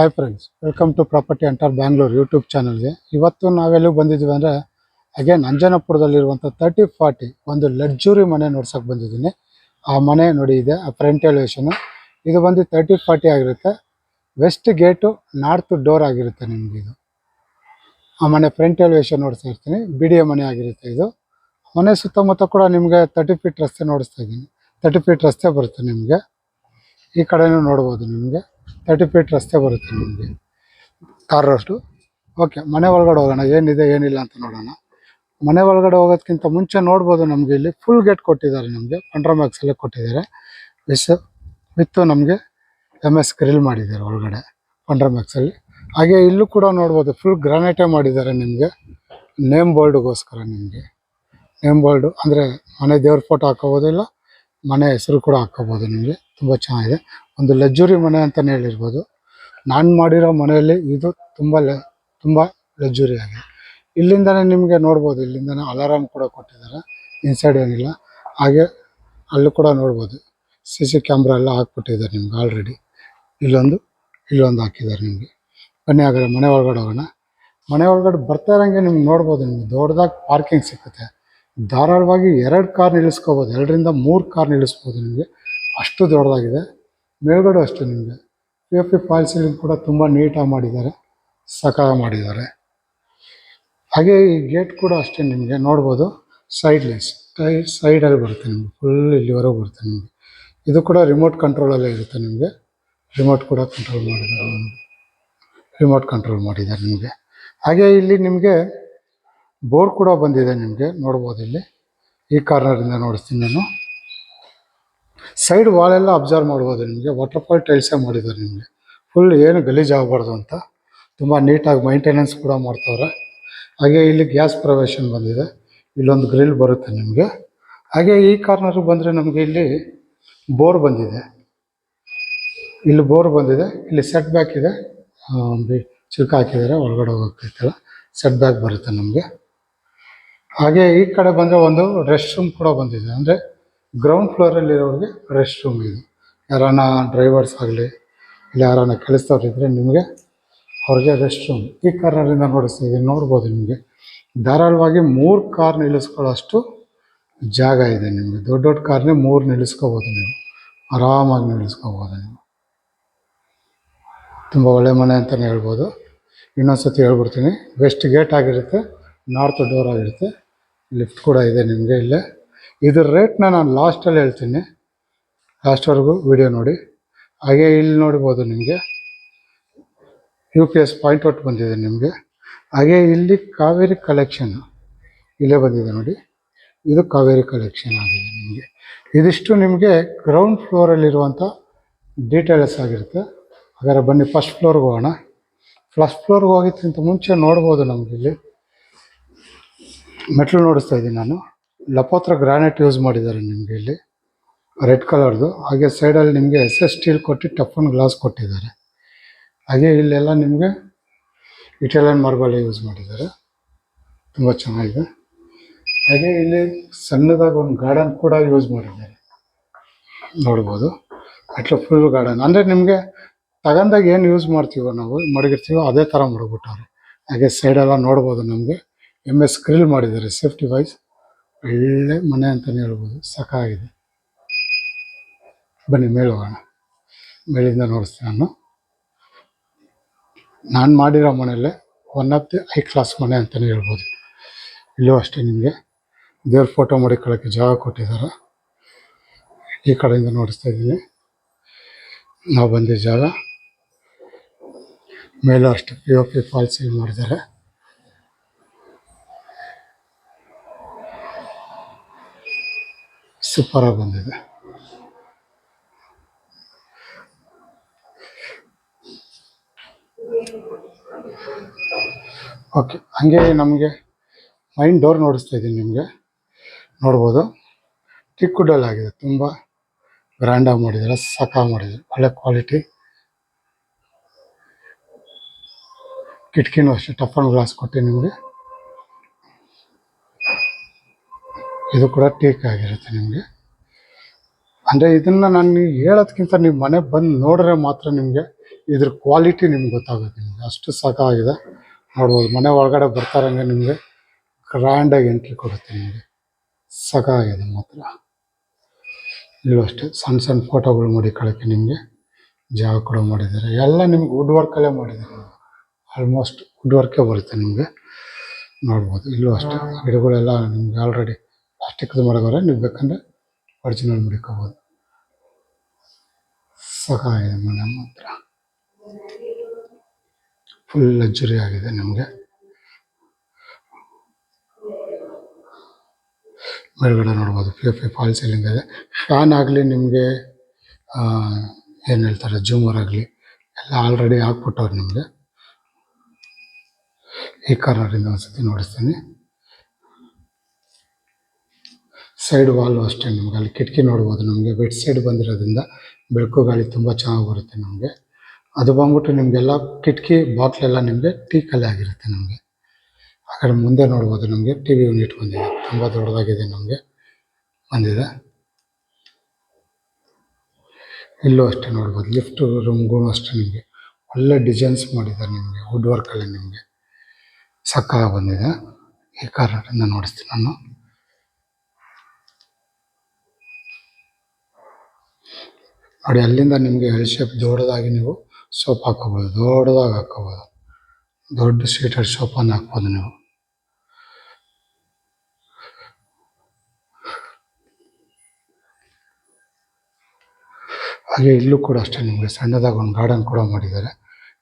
Hi friends, welcome to property hunter Bangalore YouTube ಚಾನಲ್ಗೆ. ಇವತ್ತು ನಾವೆಲ್ಲಿಗೆ ಬಂದಿದ್ದೀವಿ ಅಂದರೆ ಅಗೇನ್ ಅಂಜನಾಪುರದಲ್ಲಿರುವಂಥ 30-40 ಒಂದು ಲಕ್ಸುರಿ ಮನೆ ನೋಡ್ಸೋಕೆ ಬಂದಿದ್ದೀನಿ. ಆ ಮನೆ ನೋಡಿ ಇದೆ, ಆ ಫ್ರಂಟ್ ಎಲಿವೇಶನು ಇದು ಬಂದು 30-40 ಆಗಿರುತ್ತೆ. ವೆಸ್ಟ್ ಗೇಟು ನಾರ್ತ್ ಡೋರ್ ಆಗಿರುತ್ತೆ ನಿಮಗೆ. ಇದು ಆ ಮನೆ ಫ್ರಂಟ್ ಎಲಿವೇಶನ್ ನೋಡ್ತಾ ಇರ್ತೀನಿ. ಬಿಡಿಯ ಮನೆ ಆಗಿರುತ್ತೆ ಇದು. ಮನೆ ಸುತ್ತಮುತ್ತ ಕೂಡ ನಿಮಗೆ 30 ಫೀಟ್ ರಸ್ತೆ ನೋಡಿಸ್ತಾ ಇದ್ದೀನಿ. 30 ಫೀಟ್ ರಸ್ತೆ ಬರುತ್ತೆ ನಿಮಗೆ. ಈ ಕಡೆನೂ ನೋಡ್ಬೋದು, ನಿಮಗೆ 30 ಫೀಟ್ ರಸ್ತೆ ಬರುತ್ತೆ ನಿಮಗೆ, ಕಾರ್ ರೋಡು. ಓಕೆ, ಮನೆ ಒಳಗಡೆ ಹೋಗೋಣ, ಏನಿದೆ ಏನಿಲ್ಲ ಅಂತ ನೋಡೋಣ. ಮನೆ ಒಳಗಡೆ ಹೋಗೋದಕ್ಕಿಂತ ಮುಂಚೆ ನೋಡ್ಬೋದು, ನಮಗೆ ಇಲ್ಲಿ ಫುಲ್ ಗೇಟ್ ಕೊಟ್ಟಿದ್ದಾರೆ. ನಮಗೆ ಪಂಡ್ರಮ್ಯಾಕ್ಸಲ್ಲೇ ಕೊಟ್ಟಿದ್ದಾರೆ. ವಿತ್ತು ನಮಗೆ MS ಗ್ರಿಲ್ ಮಾಡಿದ್ದಾರೆ ಒಳಗಡೆ ಪಂಡ್ರಮ್ಯಾಕ್ಸಲ್ಲಿ. ಹಾಗೆ ಇಲ್ಲೂ ಕೂಡ ನೋಡ್ಬೋದು, ಫುಲ್ ಗ್ರಾನೈಟೇ ಮಾಡಿದ್ದಾರೆ ನಿಮಗೆ. ನೇಮ್ ಬೋರ್ಡ್ಗೋಸ್ಕರ ನಿಮಗೆ ನೇಮ್ ಬೋರ್ಡು ಅಂದರೆ ಮನೆ ದೇವ್ರ ಫೋಟೋ ಹಾಕೋಬೋದಿಲ್ಲ, ಮನೆ ಹೆಸರು ಕೂಡ ಹಾಕೋಬೋದು. ನಿಮಗೆ ತುಂಬ ಚೆನ್ನಾಗಿದೆ, ಒಂದು ಲಕ್ಸುರಿ ಮನೆ ಅಂತಲೇ ಹೇಳಿರ್ಬೋದು. ನಾನು ಮಾಡಿರೋ ಮನೆಯಲ್ಲಿ ಇದು ತುಂಬ ಲಕ್ಸುರಿ ಆಗಿದೆ. ಇಲ್ಲಿಂದನೇ ನಿಮಗೆ ನೋಡ್ಬೋದು, ಇಲ್ಲಿಂದನೇ ಅಲಾರಾಮ್ ಕೂಡ ಕೊಟ್ಟಿದ್ದಾರೆ. ಇನ್ಸೈಡ್ ಏನಿಲ್ಲ. ಹಾಗೆ ಅಲ್ಲೂ ಕೂಡ ನೋಡ್ಬೋದು, CC ಕ್ಯಾಮ್ರಾ ಎಲ್ಲ ಹಾಕ್ಬಿಟ್ಟಿದ್ದಾರೆ ನಿಮ್ಗೆ ಆಲ್ರೆಡಿ. ಇಲ್ಲೊಂದು ಹಾಕಿದ್ದಾರೆ ನಿಮಗೆ. ಬನ್ನಿ ಹಾಗಾದ್ರೆ ಮನೆ ಒಳಗಡೆ ಹೋಗೋಣ. ಮನೆ ಒಳಗಡೆ ಬರ್ತಾ ಇರೋಂಗೆ ನಿಮ್ಗೆ ನೋಡ್ಬೋದು, ನಿಮ್ಗೆ ದೊಡ್ಡದಾಗಿ ಪಾರ್ಕಿಂಗ್ ಸಿಗುತ್ತೆ. ಧಾರಾಳವಾಗಿ 2 ಕಾರ್ ನಿಲ್ಲಿಸ್ಕೋಬೋದು, 2ರಿಂದ 3 ಕಾರ್ ನಿಲ್ಲಿಸ್ಬೋದು ನಿಮಗೆ, ಅಷ್ಟು ದೊಡ್ಡದಾಗಿದೆ. ಮೇಲ್ಗಡೆ ಅಷ್ಟೇ ನಿಮಗೆ POP ಫಾಲ್ ಸೀಲಿಂಗ್ ಕೂಡ ತುಂಬ ನೀಟಾಗಿ ಮಾಡಿದ್ದಾರೆ, ಸಕಾಲ ಮಾಡಿದ್ದಾರೆ. ಹಾಗೆ ಈ ಗೇಟ್ ಕೂಡ ಅಷ್ಟೇ ನಿಮಗೆ ನೋಡ್ಬೋದು, ಸೈಡಲ್ಲಿ ಬರುತ್ತೆ ನಿಮಗೆ, ಫುಲ್ ಇಲ್ಲಿವರೆಗೂ ಬರುತ್ತೆ ನಿಮಗೆ. ಇದು ಕೂಡ ರಿಮೋಟ್ ಕಂಟ್ರೋಲಲ್ಲೇ ಇರುತ್ತೆ ನಿಮಗೆ. ರಿಮೋಟ್ ಕೂಡ ಕಂಟ್ರೋಲ್ ಮಾಡಿದ್ದಾರೆ ನಿಮಗೆ. ಹಾಗೆ ಇಲ್ಲಿ ನಿಮಗೆ ಬೋರ್ ಕೂಡ ಬಂದಿದೆ ನಿಮಗೆ, ನೋಡ್ಬೋದು. ಇಲ್ಲಿ ಈ ಕಾರ್ನರಿಂದ ನೋಡಿಸ್ತೀನಿ ನಾನು. ಸೈಡ್ ವಾಲೆಲ್ಲ ಅಬ್ಸರ್ವ್ ಮಾಡ್ಬೋದು ನಿಮಗೆ, ವಾಟರ್ಫಾಲ್ ಟೈಲ್ಸೇ ಮಾಡಿದ್ದಾರೆ ನಿಮಗೆ. ಫುಲ್ ಏನು ಗಲೀಜು ಆಗಬಾರ್ದು ಅಂತ ತುಂಬ ನೀಟಾಗಿ ಮೈಂಟೆನೆನ್ಸ್ ಕೂಡ ಮಾಡ್ತಾವ್ರೆ. ಹಾಗೆ ಇಲ್ಲಿ ಗ್ಯಾಸ್ ಪ್ರೊವಿಷನ್ ಬಂದಿದೆ, ಇಲ್ಲೊಂದು ಗ್ರಿಲ್ ಬರುತ್ತೆ ನಿಮಗೆ. ಹಾಗೆ ಈ ಕಾರ್ನರ್ಗೆ ಬಂದರೆ ನಮಗೆ ಇಲ್ಲಿ ಬೋರ್ ಬಂದಿದೆ. ಇಲ್ಲಿ ಸೆಟ್ ಬ್ಯಾಕ್ ಇದೆ, ಚಿಲ್ಕ ಹಾಕಿದ್ದಾರೆ, ಒಳಗಡೆ ಹೋಗೋಕ್ಕೈತಲ್ಲ, ಸೆಟ್ ಬ್ಯಾಕ್ ಬರುತ್ತೆ ನಮಗೆ. ಹಾಗೆ ಈ ಕಡೆ ಬಂದರೆ ಒಂದು ರೆಸ್ಟ್ ರೂಮ್ ಕೂಡ ಬಂದಿದೆ, ಅಂದರೆ ಗ್ರೌಂಡ್ ಫ್ಲೋರಲ್ಲಿರೋರಿಗೆ ರೆಸ್ಟ್ ರೂಮ್ ಇದು. ಯಾರನ್ನ ಡ್ರೈವರ್ಸ್ ಆಗಲಿ, ಇಲ್ಲ ಯಾರನ್ನ ಕೆಲಸದವ್ರು ಇದ್ದರೆ ನಿಮಗೆ ಅವ್ರಿಗೆ ರೆಸ್ಟ್ ರೂಮ್. ಈ ಕಾರ್ನರಿಂದ ನೋಡಿಸ್ತೀವಿ, ನೋಡ್ಬೋದು ನಿಮಗೆ ಧಾರಾಳವಾಗಿ 3 ಕಾರ್ ನಿಲ್ಲಿಸ್ಕೊಳ್ಳೋಷ್ಟು ಜಾಗ ಇದೆ ನಿಮಗೆ. ದೊಡ್ಡ ಕಾರ್ನೇ 3 ನಿಲ್ಲಿಸ್ಕೋಬೋದು, ನೀವು ಆರಾಮಾಗಿ ನಿಲ್ಲಿಸ್ಕೋಬೋದು. ನೀವು ತುಂಬ ಒಳ್ಳೆ ಮನೆ ಅಂತಲೇ ಹೇಳ್ಬೋದು. ಇನ್ನೊಂದು ಸತಿ ಹೇಳ್ಬಿಡ್ತೀನಿ, ವೆಸ್ಟ್ ಗೇಟ್ ಆಗಿರುತ್ತೆ, ನಾರ್ತ್ ಡೋರ್ ಆಗಿರುತ್ತೆ, ಲಿಫ್ಟ್ ಕೂಡ ಇದೆ ನಿಮಗೆ ಇಲ್ಲೇ. ಇದ್ರ ರೇಟ್ನ ನಾನು ಲಾಸ್ಟಲ್ಲಿ ಹೇಳ್ತೀನಿ, ಲಾಸ್ಟ್ವರೆಗೂ ವಿಡಿಯೋ ನೋಡಿ. ಹಾಗೆ ಇಲ್ಲಿ ನೋಡ್ಬೋದು ನಿಮಗೆ UPS ಪಾಯಿಂಟ್ ಔಟ್ ಬಂದಿದೆ ನಿಮಗೆ. ಹಾಗೆ ಇಲ್ಲಿ ಕಾವೇರಿ ಕಲೆಕ್ಷನ್ ಇಲ್ಲೇ ಬಂದಿದೆ ನೋಡಿ, ಇದು ಕಾವೇರಿ ಕಲೆಕ್ಷನ್ ಆಗಿದೆ ನಿಮಗೆ. ಇದಿಷ್ಟು ನಿಮಗೆ ಗ್ರೌಂಡ್ ಫ್ಲೋರಲ್ಲಿರುವಂಥ ಡೀಟೇಲ್ಸ್ ಆಗಿರುತ್ತೆ. ಹಾಗಾದ್ರೆ ಬನ್ನಿ ಫಸ್ಟ್ ಫ್ಲೋರ್ಗೆ ಹೋಗೋಣ. ಫಸ್ಟ್ ಫ್ಲೋರ್ಗೆ ಹೋಗಿದ್ದಕ್ಕಿಂತ ಮುಂಚೆ ನೋಡ್ಬೋದು, ನಮಗೆ ಇಲ್ಲಿ ಮೆಟ್ಲು ನೋಡಿಸ್ತಾ ಇದ್ದೀನಿ ನಾನು. ಲಪೋತ್ರ ಗ್ರಾನೈಟ್ ಯೂಸ್ ಮಾಡಿದ್ದಾರೆ ನಿಮಗೆ ಇಲ್ಲಿ, ರೆಡ್ ಕಲರ್ದು. ಹಾಗೆ ಸೈಡಲ್ಲಿ ನಿಮಗೆ SS ಸ್ಟೀಲ್ ಕೊಟ್ಟು ಟಫನ್ ಗ್ಲಾಸ್ ಕೊಟ್ಟಿದ್ದಾರೆ. ಹಾಗೆ ಇಲ್ಲೆಲ್ಲ ನಿಮಗೆ ಇಟಾಲಿಯನ್ ಮಾರ್ಬಲ್ ಯೂಸ್ ಮಾಡಿದ್ದಾರೆ, ತುಂಬ ಚೆನ್ನಾಗಿದೆ. ಹಾಗೆ ಇಲ್ಲಿ ಸಣ್ಣದಾಗಿ ಒಂದು ಗಾರ್ಡನ್ ಕೂಡ ಯೂಸ್ ಮಾಡಿದ್ದಾರೆ, ನೋಡ್ಬೋದು. ಅಟ್ಲ ಫುಲ್ ಗಾರ್ಡನ್, ಅಂದರೆ ನಿಮಗೆ ತಗೊಂಡಾಗ ಏನು ಯೂಸ್ ಮಾಡ್ತೀವೋ ನಾವು ಮಡಗಿರ್ತೀವೋ ಅದೇ ಥರ ಮಡಗ್ಬಿಟ್ಟವ್ರೆ. ಹಾಗೆ ಸೈಡೆಲ್ಲ ನೋಡ್ಬೋದು, ನಮಗೆ MS ಗ್ರಿಲ್ ಮಾಡಿದ್ದಾರೆ ಸೇಫ್ಟಿ ವೈಸ್. ಒಳ್ಳೆ ಮನೆ ಅಂತಲೇ ಹೇಳ್ಬೋದು, ಸಾಕಾಗಿದೆ. ಬನ್ನಿ ಮೇಲೆ ಹೋಗೋಣ, ಮೇಲಿಂದ ನೋಡಿಸ್ತೀನಿ. ನಾನು ಮಾಡಿರೋ ಮನೆಯಲ್ಲೇ one of the high class ಮನೆ ಅಂತಲೇ ಹೇಳ್ಬೋದು. ಇಲ್ಲೂ ಅಷ್ಟೇ ನಿಮಗೆ ದೇವ್ರ ಫೋಟೋ ಮಡಿಕೊಳ್ಳೋಕ್ಕೆ ಜಾಗ ಕೊಟ್ಟಿದ್ದಾರೆ. ಈ ಕಡೆಯಿಂದ ನೋಡಿಸ್ತಾ ಇದ್ದೀನಿ, ನಾವು ಬಂದಿದ್ದ ಜಾಗ. ಮೇಲೂ ಅಷ್ಟೇ POP ಫಾಲ್ ಸೀಲ್ ಮಾಡಿದ್ದಾರೆ. ಸೂಪರಾಗಿ ಬಂದಿದೆ. ಓಕೆ, ಹಾಗೆ ನಮಗೆ ಮೈನ್ ಡೋರ್ ನೋಡಿಸ್ತಾ ಇದ್ದೀನಿ ನಿಮಗೆ, ನೋಡ್ಬೋದು. ಟಿಕ್ಕುಡಲ್ಲಿ ಆಗಿದೆ, ತುಂಬ ಗ್ರ್ಯಾಂಡಾಗಿ ಮಾಡಿದ್ದಾರೆ, ಸಖಾ ಮಾಡಿದ್ದಾರೆ, ಒಳ್ಳೆ ಕ್ವಾಲಿಟಿ. ಕಿಟಕಿನೂ ಅಷ್ಟೇ ಟಫನ್ ಗ್ಲಾಸ್ ಕೊಟ್ಟು ನಿಮಗೆ. ಇದು ಕೂಡ ಟೀಕ್ ಆಗಿರುತ್ತೆ ನಿಮಗೆ. ಅಂದರೆ ಇದನ್ನು ನಾನು ಹೇಳೋದಕ್ಕಿಂತ ನೀವು ಮನೆ ಬಂದು ನೋಡಿದ್ರೆ ಮಾತ್ರ ನಿಮಗೆ ಇದ್ರ ಕ್ವಾಲಿಟಿ ನಿಮ್ಗೆ ಗೊತ್ತಾಗುತ್ತೆ. ನಿಮಗೆ ಅಷ್ಟು ಸಾಕಾಗಿದೆ ನೋಡ್ಬೋದು. ಮನೆ ಒಳಗಡೆ ಬರ್ತಾರಂಗೆ ನಿಮಗೆ ಗ್ರ್ಯಾಂಡಾಗಿ ಎಂಟ್ರಿ ಕೊಡುತ್ತೆ. ನಿಮಗೆ ಸಾಕಾಗಿದೆ ಮಾತ್ರ. ಇಲ್ಲೂ ಅಷ್ಟೇ ಸಣ್ಣ ಸಣ್ಣ ಫೋಟೋಗಳು ಮಡಿಕೊಳ್ಳೋಕ್ಕೆ ನಿಮಗೆ ಜಾಗ ಕೂಡ ಮಾಡಿದ್ದಾರೆ. ಎಲ್ಲ ನಿಮ್ಗೆ ವುಡ್ ವರ್ಕಲ್ಲೇ ಮಾಡಿದ್ದಾರೆ. ಆಲ್ಮೋಸ್ಟ್ ವುಡ್ ವರ್ಕೇ ಬರುತ್ತೆ ನಿಮಗೆ ನೋಡ್ಬೋದು. ಇಲ್ಲೂ ಅಷ್ಟೇ ಗಿಡಗಳೆಲ್ಲ ನಿಮ್ಗೆ ಆಲ್ರೆಡಿ ಪ್ಲಾಸ್ಟಿಕ್ದು ಮಾಡಿದ್ರೆ ನೀವು ಬೇಕಂದರೆ ಒರಿಜಿನಲ್ ಮಡಿಕೋಬೋದು. ಸಾಕಾಗಿದೆ ಮನೆ ಮಾತ್ರ. ಫುಲ್ ಲಕ್ಸುರಿ ಆಗಿದೆ ನಿಮಗೆ. ಮೇಲ್ಗಡೆ ನೋಡ್ಬೋದು ಪಿ ಫಾಲ್ ಸೀಲಿಂಗ್ ಇದೆ. ಫ್ಯಾನ್ ಆಗಲಿ ನಿಮಗೆ ಏನು ಹೇಳ್ತಾರೆ ಜೂಮರ್ ಆಗಲಿ ಎಲ್ಲ ಆಲ್ರೆಡಿ ಹಾಕ್ಬಿಟ್ಟವ್ರು ನಿಮಗೆ. ಈ ಕಾರ್ನರಿಂದ ಒಂದ್ಸತಿ ನೋಡಿಸ್ತೀನಿ. ಸೈಡ್ ವಾಲು ಅಷ್ಟೇ ನಿಮ್ಗೆ ಅಲ್ಲಿ ಕಿಟಕಿ ನೋಡ್ಬೋದು. ನಮಗೆ ವೆಟ್ ಸೈಡ್ ಬಂದಿರೋದ್ರಿಂದ ಬೆಳಕು ಗಾಳಿ ತುಂಬ ಚೆನ್ನಾಗಿ ಬರುತ್ತೆ ನಮಗೆ. ಅದು ಬಂದ್ಬಿಟ್ಟು ನಿಮಗೆಲ್ಲ ಕಿಟಕಿ ಬಾಕ್ಲೆಲ್ಲ ನಿಮಗೆ ಟೀಕಲ್ಲೇ ಆಗಿರುತ್ತೆ ನಮಗೆ. ಆ ಕಡೆ ಮುಂದೆ ನೋಡ್ಬೋದು ನಮಗೆ ಟಿ ವಿ ಯೂನಿಟ್ ಬಂದಿದೆ. ತುಂಬ ದೊಡ್ಡದಾಗಿದೆ ನಮಗೆ ಬಂದಿದೆ. ಇಲ್ಲೂ ಅಷ್ಟೇ ನೋಡ್ಬೋದು ಲಿಫ್ಟ್ ರೂಮ್ಗೂ ಅಷ್ಟೇ ನಿಮಗೆ ಒಳ್ಳೆ ಡಿಸೈನ್ಸ್ ಮಾಡಿದ್ದಾರೆ. ನಿಮಗೆ ವುಡ್ ವರ್ಕಲ್ಲಿ ನಿಮಗೆ ಸಕ್ಕ ಬಂದಿದೆ. ಈ ಕಾರ್ನರಿಂದ ನೋಡಿಸ್ತೀನಿ ನಾನು. ನೋಡಿ ಅಲ್ಲಿಂದ ನಿಮಗೆ ಎಲ್ ಶೇಪ್ ದೊಡ್ಡದಾಗಿ ನೀವು ಸೋಫಾ ಹಾಕೋಬೋದು. ದೊಡ್ಡದಾಗಿ ಹಾಕೋಬೋದು. ದೊಡ್ಡ ಸೀಟೆಡ್ ಸೋಫಾನ ಹಾಕ್ಬೋದು ನೀವು. ಹಾಗೆ ಇಲ್ಲೂ ಕೂಡ ಅಷ್ಟೇ ನಿಮಗೆ ಸಣ್ಣದಾಗಿ ಒಂದು ಗಾರ್ಡನ್ ಕೂಡ ಮಾಡಿದ್ದಾರೆ.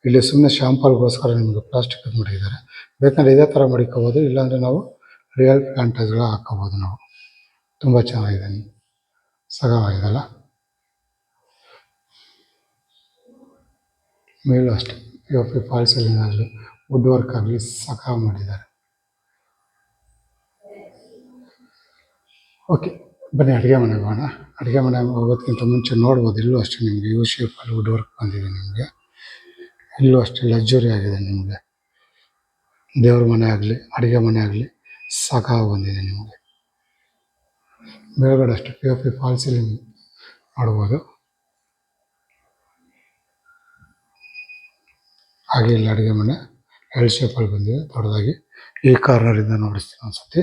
ಇಲ್ಲಿ ಸುಮ್ಮನೆ ಶಾಂಪಲ್ಗೋಸ್ಕರ ನಿಮಗೆ ಪ್ಲಾಸ್ಟಿಕ್ ಮಾಡಿದ್ದಾರೆ. ಬೇಕಂದರೆ ಇದೇ ಥರ ಮಡಿಕೋಬೋದು. ಇಲ್ಲಾಂದರೆ ನಾವು ರಿಯಲ್ ಪ್ಲಾಂಟೇಜ್ಗಳ ಹಾಕೋಬೋದು ನಾವು. ತುಂಬ ಚೆನ್ನಾಗಿದೆ. ಸಗವಾಗಿದೆಲ್ಲ. ಮೇಲೂ ಅಷ್ಟೇ ಪಿ ಫಾಲ್ ಸೀಲಿಂಗ್ ಆಗಲಿ ವುಡ್ ವರ್ಕ್ ಆಗಲಿ ಸಖ ಮಾಡಿದ್ದಾರೆ. ಓಕೆ ಬನ್ನಿ ಅಡುಗೆ ಮನೆಗೆ ಹೋಗೋಣ. ಅಡುಗೆ ಮನೆಗೆ ಹೋಗೋದಕ್ಕಿಂತ ಮುಂಚೆ ನೋಡ್ಬೋದು ಇಲ್ಲೂ ಅಷ್ಟೇ ನಿಮಗೆ ಯು ಶೇಪಲ್ಲಿ ವುಡ್ ವರ್ಕ್ ಬಂದಿದೆ ನಿಮಗೆ. ಇಲ್ಲೂ ಅಷ್ಟೇ ಲಕ್ಸುರಿ ಆಗಿದೆ ನಿಮಗೆ. ದೇವ್ರ ಮನೆ ಆಗಲಿ ಅಡುಗೆ ಮನೆ ಆಗಲಿ ಸಾಕಾಗಿ ಬಂದಿದೆ ನಿಮಗೆ. ಮೇಲ್ಗಡೆ ಅಷ್ಟೇ ಪಿ ಫಾಲ್ ಸೀಲಿಂಗ್ ನೋಡ್ಬೋದು. ಹಾಗೆ ಇಲ್ಲಿ ಅಡುಗೆ ಮನೆ ಎಲ್ ಶೇಪಲ್ಲಿ ಬಂದಿದೆ ದೊಡ್ಡದಾಗಿ. ಈ ಕಾರ್ನರಿಂದ ನೋಡಿಸ್ತೀನಿ ಒಂದ್ಸತಿ.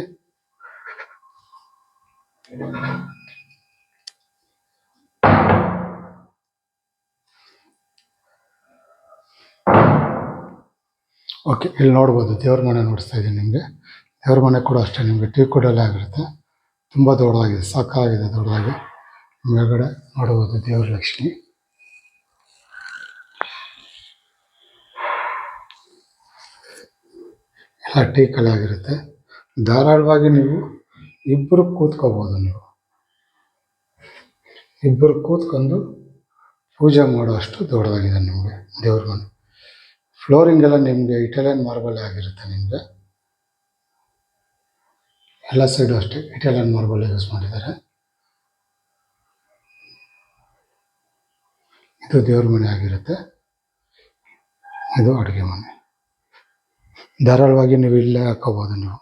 ಓಕೆ ಇಲ್ಲಿ ನೋಡ್ಬೋದು ದೇವ್ರ ಮನೆ ನೋಡಿಸ್ತಾ ಇದ್ದೀನಿ ನಿಮಗೆ. ದೇವ್ರ ಮನೆ ಕೂಡ ಅಷ್ಟೇ ನಿಮಗೆ ಟೀ ಕುಡಲ್ಲೇ ಆಗಿರುತ್ತೆ. ತುಂಬ ದೊಡ್ಡದಾಗಿದೆ ಸಾಕಾಗಿದೆ ದೊಡ್ಡದಾಗಿ. ಮೇಲ್ಗಡೆ ನೋಡ್ಬೋದು ದೇವ್ರ ಲಕ್ಷ್ಮಿ. ಎಲ್ಲ ಟೀ ಕಲೆ ಆಗಿರುತ್ತೆ. ಧಾರಾಳವಾಗಿ ನೀವು ಇಬ್ಬರು ಕೂತ್ಕೋಬೋದು. ನೀವು ಇಬ್ಬರು ಕೂತ್ಕೊಂಡು ಪೂಜೆ ಮಾಡೋ ಅಷ್ಟು ದೊಡ್ಡದಾಗಿದೆ ನಿಮಗೆ ದೇವ್ರ ಮನೆ. ಫ್ಲೋರಿಂಗ್ ಎಲ್ಲ ನಿಮಗೆ ಇಟಾಲಿಯನ್ ಮಾರ್ಬಲ್ ಆಗಿರುತ್ತೆ ನಿಮಗೆ. ಎಲ್ಲ ಸೈಡು ಅಷ್ಟೇ ಇಟಾಲಿಯನ್ ಮಾರ್ಬಲ್ ಯೂಸ್ ಮಾಡಿದ್ದಾರೆ. ಇದು ದೇವ್ರ ಮನೆ ಆಗಿರುತ್ತೆ. ಇದು ಅಡುಗೆ ಮನೆ. ಧಾರಾಳವಾಗಿ ನೀವು ಇಲ್ಲೇ ಹಾಕೋಬೋದು. ನೀವು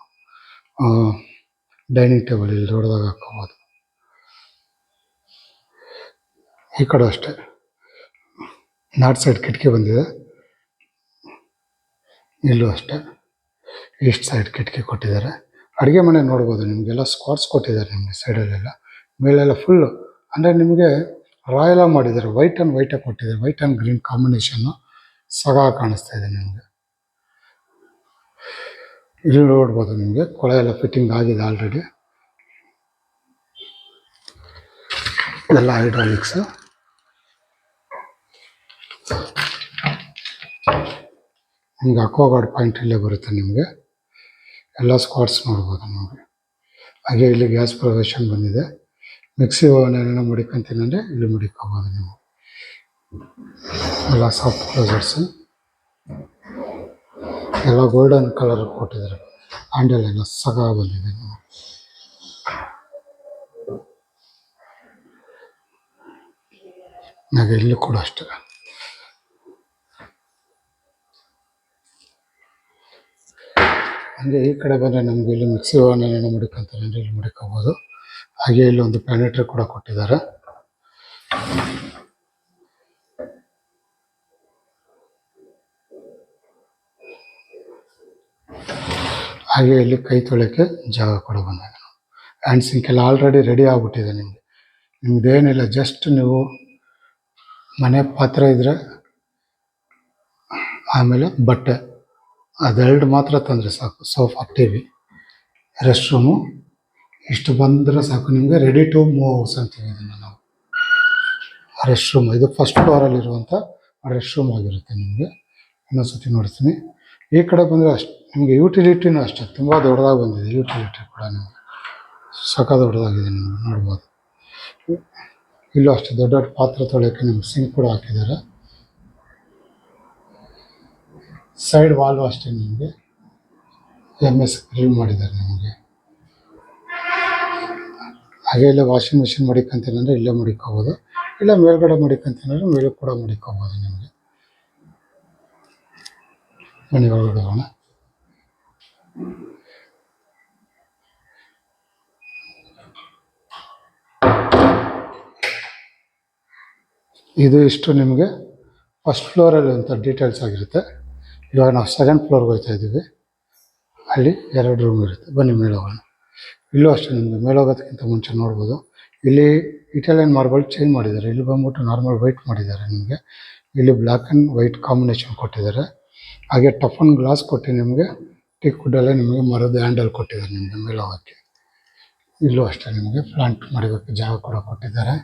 ಡೈನಿಂಗ್ ಟೇಬಲ್ ಇಲ್ಲಿ ದೊಡ್ಡದಾಗಿ ಹಾಕೋಬೋದು. ಈ ಕಡೆ ಅಷ್ಟೇ ನಾರ್ತ್ ಸೈಡ್ ಕಿಟಕಿ ಬಂದಿದೆ. ಇಲ್ಲೂ ಅಷ್ಟೇ ಈಸ್ಟ್ ಸೈಡ್ ಕಿಟಕಿ ಕೊಟ್ಟಿದ್ದಾರೆ. ಅಡುಗೆ ಮನೆ ನೋಡ್ಬೋದು ನಿಮಗೆಲ್ಲ ಸ್ಕ್ವಾಟ್ಸ್ ಕೊಟ್ಟಿದ್ದಾರೆ ನಿಮಗೆ ಸೈಡಲ್ಲೆಲ್ಲ. ಮೇಲೆಲ್ಲ ಫುಲ್ಲು ಅಂದರೆ ನಿಮಗೆ ರಾಯಲಾಗಿ ಮಾಡಿದ್ದಾರೆ. ವೈಟ್ ಆ್ಯಂಡ್ ವೈಟಾಗಿ ಕೊಟ್ಟಿದ್ದಾರೆ. ವೈಟ್ ಆ್ಯಂಡ್ ಗ್ರೀನ್ ಕಾಂಬಿನೇಷನ್ನು ಸಗ ಕಾಣಿಸ್ತಾ ಇದೆ ನಿಮಗೆ. ಇಲ್ಲಿ ನೋಡ್ಬೋದು ನಿಮಗೆ ಕೊಳೆ ಎಲ್ಲ ಫಿಟ್ಟಿಂಗ್ ಆಗಿದೆ ಆಲ್ರೆಡಿ. ಇದೆಲ್ಲ ಹೈಡ್ರಾಲಿಕ್ಸು. ನಿಮಗೆ ಅಕ್ವಾಗಾರ್ಡ್ ಪಾಯಿಂಟ್ ಇಲ್ಲೇ ಬರುತ್ತೆ ನಿಮಗೆ. ಎಲ್ಲ ಸ್ಕ್ವಾಟ್ಸ್ ನೋಡ್ಬೋದು ನಿಮಗೆ. ಹಾಗೆ ಇಲ್ಲಿ ಗ್ಯಾಸ್ ಪ್ರೊವಿಷನ್ ಬಂದಿದೆ. ಮಿಕ್ಸಿ ಓವನ್ ಏನೇನೋ ಮಡಿಕೊಂತೀನಿ ಅಂದರೆ ಇಲ್ಲಿ ಮಡಿಕೋಬೋದು ನೀವು. ಎಲ್ಲ ಸಾಫ್ಟ್ ಕ್ಲೋಸರ್ಸು ಎಲ್ಲ ಗೋಲ್ಡನ್ ಕಲರ್ ಕೊಟ್ಟಿದ್ದಾರೆ. ಹ್ಯಾಂಡಲ್ ಎಲ್ಲ ಸಗ ಬಂದಿದೆ ನೀವು. ಹಾಗೆ ಇಲ್ಲಿ ಕೂಡ ಅಷ್ಟೇ. ಹಾಗೆ ಈ ಕಡೆ ಬಂದರೆ ನಮಗೆ ಇಲ್ಲಿ ಮಿಕ್ಸಿ ಓವನ್ ಏನೇನೋ ಮಡಿಕೊಂತಾರೆ ಅಂದರೆ ಇಲ್ಲಿ ಮಡಿಕೋಬೋದು. ಹಾಗೆ ಇಲ್ಲಿ ಒಂದು ಪ್ಯಾನೆಟ್ರಿ ಕೂಡ ಕೊಟ್ಟಿದ್ದಾರೆ. ಹಾಗೆ ಇಲ್ಲಿ ಕೈ ತೊಳೆಯೋಕ್ಕೆ ಜಾಗ ಕೂಡ ಬಂದಾಗ ಹ್ಯಾಂಡ್ ಸಿಂಕ್ ಎಲ್ಲ ಆಲ್ರೆಡಿ ರೆಡಿ ಆಗಿಬಿಟ್ಟಿದೆ ನಿಮಗೆ. ನಿಮ್ದೇನಿಲ್ಲ, ಜಸ್ಟ್ ನೀವು ಮನೆ ಪಾತ್ರೆ ಇದ್ದರೆ ಆಮೇಲೆ ಬಟ್ಟೆ ಅದೆರಡು ಮಾತ್ರ ತಂದರೆ ಸಾಕು. Sofa, T V, rest room ಇಷ್ಟು ಬಂದರೆ ಸಾಕು ನಿಮಗೆ. ರೆಡಿ ಟು ಮೂವ್ ಹೌಸ್ ಅಂತೀವಿ ಇದನ್ನು ನಾವು. ರೆಸ್ಟ್ ರೂಮ್ ಇದು ಫಸ್ಟ್ ಫ್ಲೋರಲ್ಲಿರುವಂಥ ರೆಸ್ಟ್ ರೂಮ್ ಆಗಿರುತ್ತೆ ನಿಮಗೆ. ಇನ್ನೊಂದ್ಸತಿ ನೋಡ್ತೀನಿ. ಈ ಕಡೆ ಬಂದರೆ ಅಷ್ಟು ನಿಮಗೆ ಯೂಟಿಲಿಟಿನೂ ಅಷ್ಟೇ ತುಂಬ ದೊಡ್ಡದಾಗಿ ಬಂದಿದೆ. ಯೂಟಿಲಿಟಿ ಕೂಡ ನಿಮಗೆ ಸಖ ದೊಡ್ಡದಾಗಿದೆ, ನಿಮಗೆ ನೋಡ್ಬೋದು. ಇಲ್ಲೂ ಅಷ್ಟೇ ದೊಡ್ಡ ದೊಡ್ಡ ಪಾತ್ರೆ ತೊಳೆಯೋಕ್ಕೆ ನಿಮ್ಗೆ ಸಿಂಕ್ ಕೂಡ ಹಾಕಿದ್ದಾರೆ. ಸೈಡ್ ವಾಲು ಅಷ್ಟೇ ನಿಮಗೆ MS ಗ್ರಿಲ್ ಮಾಡಿದ್ದಾರೆ ನಿಮಗೆ. ಹಾಗೆ ಇಲ್ಲೇ ವಾಷಿಂಗ್ ಮಿಷಿನ್ ಮಡಿಕಂತೀನಂದರೆ ಇಲ್ಲೇ ಮಡಿಕೋಬೋದು, ಇಲ್ಲ ಮೇಲ್ಗಡೆ ಮಡಿಕಂತೀನಂದರೆ ಮೇಲೆ ಕೂಡ ಮಡಿಕೋಬೋದು ನಿಮಗೆ. ಮನೆ ಒಳಗಡೆ ಹೋಗೋಣ. ಇದು ಇಷ್ಟು ನಿಮಗೆ ಫಸ್ಟ್ ಫ್ಲೋರಲ್ಲಿ ಅಂತ ಡೀಟೇಲ್ಸ್ ಆಗಿರುತ್ತೆ. ಇವಾಗ ನಾವು ಸೆಕೆಂಡ್ ಫ್ಲೋರ್ಗೆ ಹೋಗ್ತಾ ಇದ್ದೀವಿ. ಅಲ್ಲಿ 2 ರೂಮ್ ಇರುತ್ತೆ. ಬನ್ನಿ ಮೇಲೆ ಹೋಗೋಣ. ಇಲ್ಲೂ ಅಷ್ಟೇ ನಿಮಗೆ ಮೇಲೆ ಹೋಗೋದಕ್ಕಿಂತ ಮುಂಚೆ ನೋಡ್ಬೋದು, ಇಲ್ಲಿ ಇಟಾಲಿಯನ್ ಮಾರ್ಬಲ್ ಚೇಂಜ್ ಮಾಡಿದ್ದಾರೆ. ಇಲ್ಲಿ ಬಂದ್ಬಿಟ್ಟು ನಾರ್ಮಲ್ ವೈಟ್ ಮಾಡಿದ್ದಾರೆ ನಿಮಗೆ. ಇಲ್ಲಿ ಬ್ಲ್ಯಾಕ್ ಆ್ಯಂಡ್ ವೈಟ್ ಕಾಂಬಿನೇಷನ್ ಕೊಟ್ಟಿದ್ದಾರೆ. ಹಾಗೆ ಟಫನ್ ಗ್ಲಾಸ್ ಕೊಟ್ಟು ನಿಮಗೆ ಟೀಕ್ ವುಡ್ಡಲ್ಲೇ ನಿಮಗೆ ಮರದ ಹ್ಯಾಂಡಲ್ ಕೊಟ್ಟಿದ್ದಾರೆ ನಿಮಗೆ ಮೇಲೆ ಹೋಗೋಕ್ಕೆ. ಇಲ್ಲೂ ಅಷ್ಟೇ ನಿಮಗೆ ಪ್ಲಾಂಟ್ ಮಾಡೋದಕ್ಕೆ ಜಾಗ ಕೂಡ ಕೊಟ್ಟಿದ್ದಾರೆ.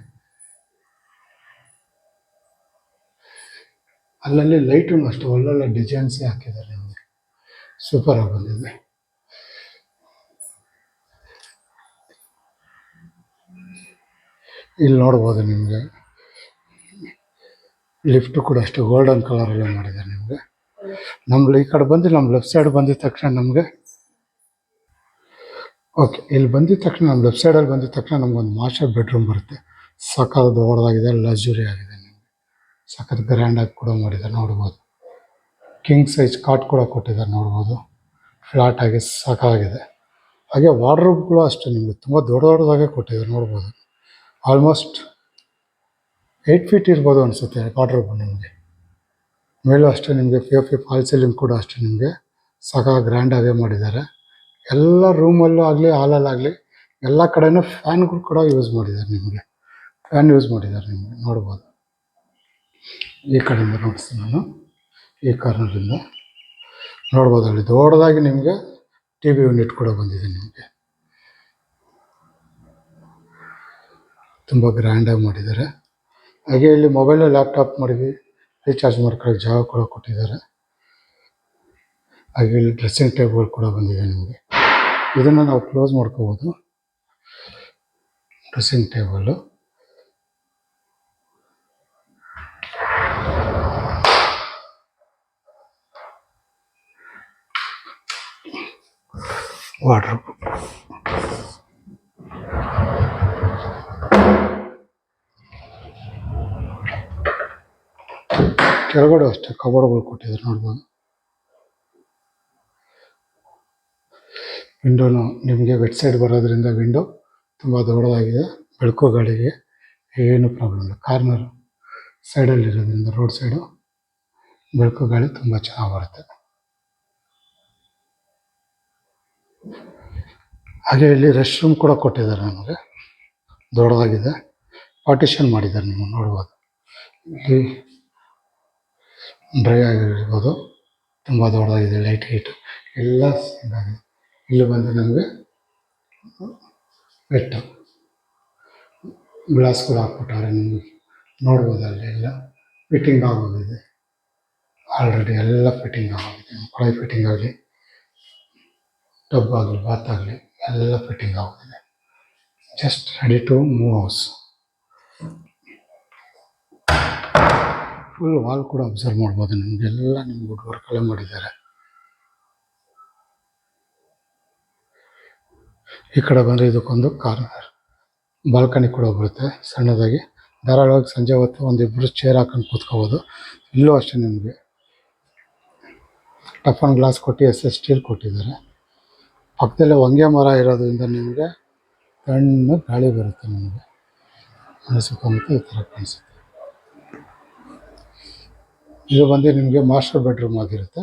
ಅಲ್ಲಲ್ಲಿ ಲೈಟು ಅಷ್ಟು ಒಳ್ಳೊಳ್ಳೆ ಡಿಸೈನ್ಸೇ ಹಾಕಿದ್ದಾರೆ ನಿಮಗೆ, ಸೂಪರಾಗಿ ಬಂದಿದೆ. ಇಲ್ಲಿ ನೋಡ್ಬೋದು ನಿಮಗೆ ಲಿಫ್ಟ್ ಕೂಡ ಅಷ್ಟು ಗೋಲ್ಡನ್ ಕಲರಲ್ಲೇ ಮಾಡಿದ್ದಾರೆ ನಿಮಗೆ. ನಮ್ಗೆ ಈ ಕಡೆ ಬಂದು ನಮ್ಮ ಲೆಫ್ಟ್ ಸೈಡ್ ಬಂದಿದ ತಕ್ಷಣ ನಮಗೆ ಇಲ್ಲಿ ಬಂದಿದ ತಕ್ಷಣ ನಮ್ಮ ಲೆಫ್ಟ್ ಸೈಡಲ್ಲಿ ಬಂದಿದ ತಕ್ಷಣ ನಮಗೊಂದು ಮಾಸ್ಟರ್ ಬೆಡ್ರೂಮ್ ಬರುತ್ತೆ. ಸಖತ್ ದೊಡ್ಡದಾಗಿದೆ, ಲಕ್ಸುರಿ ಆಗಿದೆ ನಿಮಗೆ. ಸಖತ್ ಗ್ರ್ಯಾಂಡಾಗಿ ಕೂಡ ಮಾಡಿದ್ದಾರೆ ನೋಡ್ಬೋದು. ಕಿಂಗ್ ಸೈಜ್ ಕಾಟ್ ಕೂಡ ಕೊಟ್ಟಿದ್ದಾರೆ ನೋಡ್ಬೋದು. ಫ್ಲಾಟ್ ಆಗಿ ಸಾಕಾಗಿದೆ. ಹಾಗೆ ವಾರ್ಡ್ರೋಬ್ಗಳು ಅಷ್ಟೇ ನಿಮಗೆ ತುಂಬ ದೊಡ್ಡದಾಗೆ ಕೊಟ್ಟಿದ್ದಾರೆ ನೋಡ್ಬೋದು. ಆಲ್ಮೋಸ್ಟ್ 8 ಫೀಟ್ ಇರ್ಬೋದು ಅನಿಸುತ್ತೆ ವಾರ್ಡ್ರೋಬ್ ನಿಮಗೆ. ಮೇಲೂ ಅಷ್ಟೇ ನಿಮಗೆ POP ಫಾಲ್ ಸೀಲಿಂಗ್ ಕೂಡ ಅಷ್ಟೇ ನಿಮಗೆ ಸಖ ಗ್ರ್ಯಾಂಡಾಗೇ ಮಾಡಿದ್ದಾರೆ. ಎಲ್ಲ ರೂಮಲ್ಲೂ ಆಗಲಿ ಹಾಲಲ್ಲಾಗಲಿ ಎಲ್ಲ ಕಡೆಯೂ ಫ್ಯಾನ್ಗಳು ಕೂಡ ಯೂಸ್ ಮಾಡಿದ್ದಾರೆ ನಿಮಗೆ. ಫ್ಯಾನ್ ಯೂಸ್ ಮಾಡಿದ್ದಾರೆ ನಿಮಗೆ ನೋಡ್ಬೋದು. ಈ ಕಡೆಯಿಂದ ನೋಡಿಸ್ತೀನಿ ನಾನು, ಈ ಕಾರ್ನರಿಂದ ನೋಡ್ಬೋದು. ಅಲ್ಲಿ ದೊಡ್ಡದಾಗಿ ನಿಮಗೆ TV ಯೂನಿಟ್ ಕೂಡ ಬಂದಿದೆ ನಿಮಗೆ. ತುಂಬ ಗ್ರ್ಯಾಂಡಾಗಿ ಮಾಡಿದ್ದಾರೆ. ಹಾಗೆ ಇಲ್ಲಿ ಮೊಬೈಲು ಲ್ಯಾಪ್ಟಾಪ್ ಮಾಡಿ ರೀಚಾರ್ಜ್ ಮಾಡ್ಕೊಳ್ಳೋಕ್ಕೆ ಜಾಗ ಕೂಡ ಕೊಟ್ಟಿದ್ದಾರೆ. ಹಾಗೆ ಇಲ್ಲಿ ಡ್ರೆಸ್ಸಿಂಗ್ ಟೇಬಲ್ ಕೂಡ ಬಂದಿದೆ ನಿಮಗೆ. ಇದನ್ನು ನಾವು ಕ್ಲೋಸ್ ಮಾಡ್ಕೋಬೋದು. ಡ್ರೆಸ್ಸಿಂಗ್ ಟೇಬಲ್ಲು ವಾರ್ಡ್ರೋಬ್ ಕೆಳಗಡೆ ಅಷ್ಟೇ ಕಬೋರ್ಡ್ಗಳು ಕೊಟ್ಟಿದ್ದಾರೆ ನೋಡ್ಬೋದು. ವಿಂಡೋನು ನಿಮಗೆ ವೆಟ್ ಸೈಡ್ ಬರೋದ್ರಿಂದ ವಿಂಡೋ ತುಂಬ ದೊಡ್ಡದಾಗಿದೆ. ಬೆಳಕು ಗಾಳಿಗೆ ಏನು ಪ್ರಾಬ್ಲಮ್ ಇಲ್ಲ. ಕಾರ್ನರ್ ಸೈಡಲ್ಲಿರೋದ್ರಿಂದ ರೋಡ್ ಸೈಡು ಬೆಳಕು ಗಾಳಿ ತುಂಬ ಚೆನ್ನಾಗಿ ಬರುತ್ತೆ. ಹಾಗೆ ಇಲ್ಲಿ ರೆಸ್ಟ್ ರೂಮ್ ಕೂಡ ಕೊಟ್ಟಿದ್ದಾರೆ ನಮಗೆ, ದೊಡ್ಡದಾಗಿದೆ. ಪಾರ್ಟಿಷನ್ ಮಾಡಿದ್ದಾರೆ ನೀವು ನೋಡ್ಬೋದು. ಇಲ್ಲಿ ಡ್ರೈ ಆಗಿರ್ಬೋದು, ತುಂಬ ದೊಡ್ಡದಾಗಿದೆ. ಲೈಟ್ ಗೀಟು ಎಲ್ಲ ಇದಾಗಿದೆ. ಇಲ್ಲಿ ಬಂದು ನಮಗೆ ವೆಟ್ಟು ಗ್ಲಾಸ್ ಕೂಡ ಹಾಕ್ಬಿಟ್ಟಾರೆ ನಿಮಗೆ ನೋಡ್ಬೋದು. ಅಲ್ಲಿ ಎಲ್ಲ ಫಿಟ್ಟಿಂಗ್ ಆಗೋಗಿದೆ ಆಲ್ರೆಡಿ, ಎಲ್ಲ ಫಿಟ್ಟಿಂಗ್ ಆಗೋಗಿದೆ. ಕೊಳವೆ ಫಿಟ್ಟಿಂಗ್ ಆಗಲಿ, ಟಬ್ ಆಗಲಿ, ಬಾತ್ ಆಗಲಿ ಎಲ್ಲ ಫಿಟ್ಟಿಂಗ್ ಆಗೋಗಿದೆ. Just ready to move house. Full wall ಕೂಡ ಅಬ್ಸರ್ವ್ ಮಾಡ್ಬೋದು. ನಿಮಗೆಲ್ಲ ನಿಮ್ಗೆ ವುಡ್ ವರ್ಕಲ್ಲೇ ಮಾಡಿದ್ದಾರೆ. ಈ ಕಡೆ ಬಂದರೆ ಇದಕ್ಕೊಂದು ಕಾರ್ನರ್ ಬಾಲ್ಕನಿ ಕೂಡ ಬರುತ್ತೆ ಸಣ್ಣದಾಗಿ. ಧಾರಾಳವಾಗಿ ಸಂಜೆ ಹೊತ್ತು ಒಂದಿಬ್ಬರು ಚೇರ್ ಹಾಕೊಂಡು ಕೂತ್ಕೋಬೋದು. ಇಲ್ಲೂ ಅಷ್ಟೇ ನಿಮಗೆ ಟಫನ್ ಗ್ಲಾಸ್ ಕೊಟ್ಟು SS ಸ್ಟೀಲ್ ಕೊಟ್ಟಿದ್ದಾರೆ. ಪಕ್ಕದಲ್ಲೇ ಹೊಂಗೆ ಮರ ಇರೋದ್ರಿಂದ ನಿಮಗೆ ತಣ್ಣಗೆ ಗಾಳಿ ಬರುತ್ತೆ. ನಿಮಗೆ ಸುತ್ತಮುತ್ತ ಈ ಥರ ಕಾಣಿಸುತ್ತೆ. ಇದು ಬಂದು ನಿಮಗೆ ಮಾಸ್ಟರ್ ಬೆಡ್ರೂಮ್ ಆಗಿರುತ್ತೆ.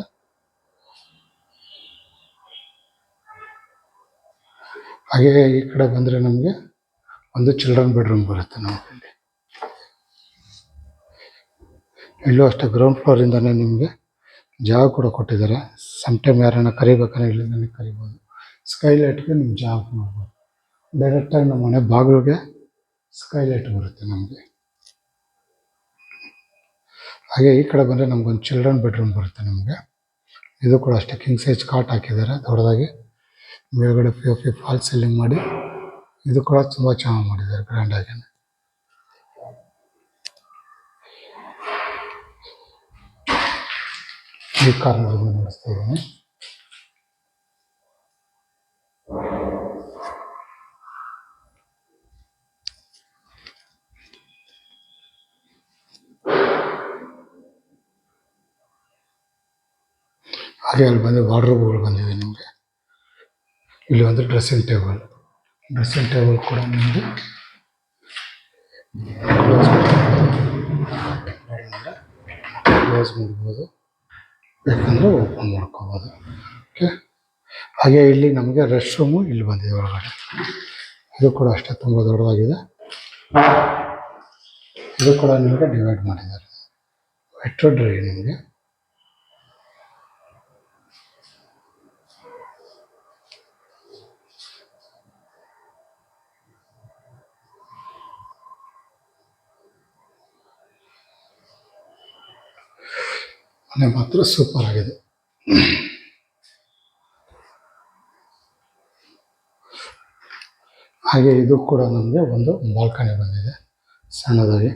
ಹಾಗೆ ಈ ಕಡೆ ಬಂದರೆ ನಮಗೆ ಒಂದು ಚಿಲ್ಡ್ರನ್ ಬೆಡ್ರೂಮ್ ಬರುತ್ತೆ ನಮಗೆ. ಇಲ್ಲೂ ಅಷ್ಟೇ ಗ್ರೌಂಡ್ ಫ್ಲೋರಿಂದನೇ ನಿಮಗೆ ಜಾಗ ಕೂಡ ಕೊಟ್ಟಿದ್ದಾರೆ. ಸಮ್ ಟೈಮ್ ಯಾರನ್ನ ಕರಿಬೇಕಾದ್ರೆ ಇಲ್ಲಿಂದನೇ ಕರಿಬೋದು. ಸ್ಕೈಲೈಟ್ಗೆ ನಿಮ್ಮ ಜಾಗ ನೋಡ್ಬೋದು. ಡೈರೆಕ್ಟಾಗಿ ನಮ್ಮ ಮನೆ ಬಾಗಿಲಿಗೆ ಸ್ಕೈಲೈಟ್ ಬರುತ್ತೆ ನಮಗೆ. ಹಾಗೆ ಈ ಕಡೆ ಬಂದರೆ ನಮಗೊಂದು ಚಿಲ್ಡ್ರನ್ ಬೆಡ್ರೂಮ್ ಬರುತ್ತೆ ನಮಗೆ. ಇದು ಕೂಡ ಅಷ್ಟೇ ಕಿಂಗ್ ಸೈಜ್ ಕಾಟ್ ಹಾಕಿದ್ದಾರೆ ದೊಡ್ಡದಾಗಿ. ಮೇಲ್ಗಡೆ POP ಫಾಲ್ ಸೀಲಿಂಗ್ ಮಾಡಿ ಇದು ಕೂಡ ತುಂಬ ಚೆನ್ನಾಗಿ ಮಾಡಿದ್ದಾರೆ ಗ್ರ್ಯಾಂಡಾಗಿ. ಈ ಕಾರ್ನರ್ ನೋಡಿಸ್ತಾ ಇದ್ದೀನಿ. ಹಾಗೆ ಅಲ್ಲಿ ಬಂದು ವಾರ್ಡ್ರೋಬ್ಗಳು ಬಂದಿದೆ ನಿಮಗೆ. ಇಲ್ಲಿ ಒಂದು ಡ್ರೆಸ್ಸಿಂಗ್ ಟೇಬಲ್ ಕೂಡ ನಿಮಗೆ ಕ್ಲೋಸ್ ಮಾಡ್ಬೋದು, ಬೇಕಂದರೆ ಓಪನ್ ಮಾಡ್ಕೋಬೋದು. ಓಕೆ. ಹಾಗೆ ಇಲ್ಲಿ ನಮಗೆ ರೆಸ್ಟ್ ರೂಮು ಇಲ್ಲಿ ಬಂದಿದೆ ಒಳಗಡೆ. ಇದು ಕೂಡ ಅಷ್ಟೇ ತುಂಬ ದೊಡ್ಡದಾಗಿದೆ. ಇದು ಕೂಡ ನಿಮಗೆ ಡಿವೈಡ್ ಮಾಡಿದ್ದಾರೆ. ವೆಟ್ ಡ್ರೈ ನಿಮಗೆ. ಮನೆ ಮಾತ್ರ ಸೂಪರ್ ಆಗಿದೆ. ಹಾಗೆ ಇದು ಕೂಡ ನಮಗೆ ಒಂದು ಬಾಲ್ಕನಿ ಬಂದಿದೆ ಸಣ್ಣದಾಗಿ.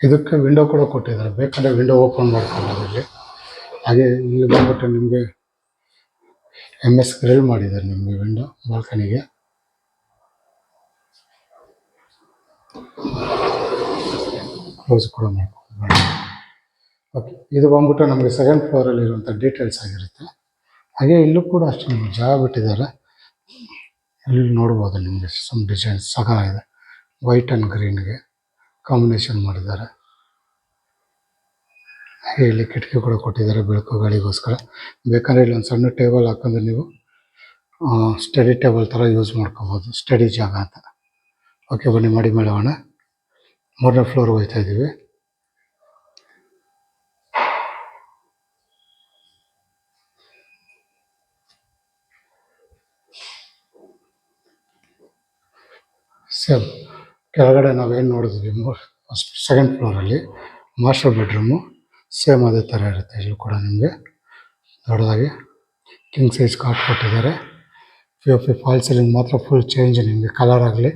ಇದಕ್ಕೆ ವಿಂಡೋ ಕೂಡ ಕೊಟ್ಟಿದ್ದಾರೆ, ಬೇಕಾದ್ರೆ ವಿಂಡೋ ಓಪನ್ ಮಾಡ್ಕೊಳ್ಳೋದು ಇಲ್ಲಿ. ಹಾಗೆ ಇಲ್ಲಿ ಬಂದ್ಬಿಟ್ಟು ನಿಮಗೆ MS ಗ್ರಿಲ್ ಮಾಡಿದ್ದಾರೆ ನಿಮಗೆ ವಿಂಡೋ ಬಾಲ್ಕನಿಗೆ. ಕ್ಲೋಸ್ ಕೂಡ ಮಾಡ್ಕೊಂಡು. ಓಕೆ, ಇದು ಬಂದ್ಬಿಟ್ಟು ನಮಗೆ ಸೆಕೆಂಡ್ ಫ್ಲೋರಲ್ಲಿ ಇರುವಂಥ ಡೀಟೇಲ್ಸ್ ಆಗಿರುತ್ತೆ. ಹಾಗೆ ಇಲ್ಲೂ ಕೂಡ ಅಷ್ಟೇ ನಿಮಗೆ ಜಾಗ ಬಿಟ್ಟಿದ್ದಾರೆ. ಇಲ್ಲಿ ನೋಡ್ಬೋದು ನಿಮಗೆ ಸಮ್ ಡಿಸೈನ್ಸ್ ಇದೆ. ವೈಟ್ ಆ್ಯಂಡ್ ಗ್ರೀನ್ಗೆ ಕಾಂಬಿನೇಷನ್ ಮಾಡಿದ್ದಾರೆ. ಹಾಗೆ ಇಲ್ಲಿ ಕಿಟಕಿ ಕೂಡ ಕೊಟ್ಟಿದ್ದಾರೆ ಬೆಳಕು ಗಾಳಿಗೋಸ್ಕರ. ಬೇಕಾದ್ರೆ ಇಲ್ಲಿ ಒಂದು ಸಣ್ಣ ಟೇಬಲ್ ಹಾಕೊಂಡು ನೀವು ಸ್ಟಡಿ ಟೇಬಲ್ ಥರ ಯೂಸ್ ಮಾಡ್ಕೋಬೋದು, ಸ್ಟಡಿ ಜಾಗ ಅಂತ. ಓಕೆ, ಬನ್ನಿ ಮಾಡಿ ಮೇಲೆ ಹೋಗೋಣ. 3ನೇ ಫ್ಲೋರ್ ಹೋಗ್ತಾ ಇದ್ದೀವಿ. ಸೇಮ್ ಕೆಳಗಡೆ ನಾವೇನು ನೋಡಿದ್ವಿ ಸೆಕೆಂಡ್ ಫ್ಲೋರಲ್ಲಿ ಮಾಸ್ಟರ್ ಬೆಡ್ರೂಮು ಸೇಮ್ ಅದೇ ಥರ ಇರುತ್ತೆ. ಇಲ್ಲೂ ಕೂಡ ನಿಮಗೆ ದೊಡ್ಡದಾಗಿ ಕಿಂಗ್ ಸೈಜ್ ಕಾಟ್ ಕೊಟ್ಟಿದ್ದಾರೆ. POP ಫಾಲ್ ಸೀಲಿಂಗ್ ಮಾತ್ರ ಫುಲ್ ಚೇಂಜ್ ನಿಮಗೆ, ಕಲರ್ ಆಗಲಿ